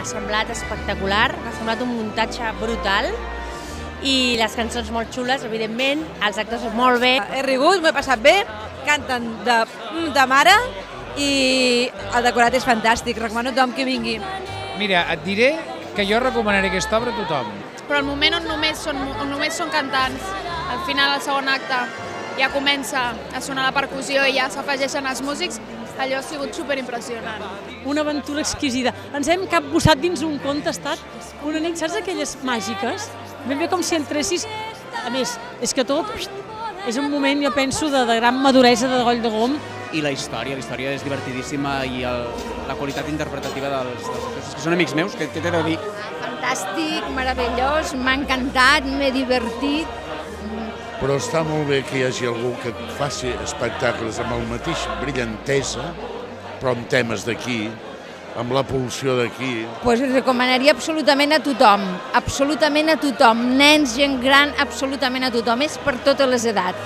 m'ha semblat espectacular, m'ha semblat un muntatge brutal i les cançons molt xules, evidentment, els actors molt bé. He rigut, m'ho he passat bé, canten de mare i el decorat és fantàstic, recomano a tothom que vingui. Mira, et diré que jo recomanaré aquesta obra a tothom. Però el moment on només són cantants, al final, al segon acte, ja comença a sonar la percussió i ja s'afegeixen els músics, allò ha sigut superimpressionant. Una aventura exquisida. Ens hem capbussat dins un conte, ha estat una nit, saps aquelles màgiques? Ben bé com si entressis... A més, és que tot és un moment, jo penso, de gran maduresa de Goll de Gom. I la història és divertidíssima i la qualitat interpretativa dels actors, que són amics meus, què t'he de dir? Fantàstic, meravellós, m'ha encantat, m'he divertit. Però està molt bé que hi hagi algú que faci espectacles amb el mateix brillantesa, però amb temes d'aquí, amb la pulsió d'aquí. Pues recomanaria absolutament a tothom, nens, gent gran, absolutament a tothom, és per totes les edats.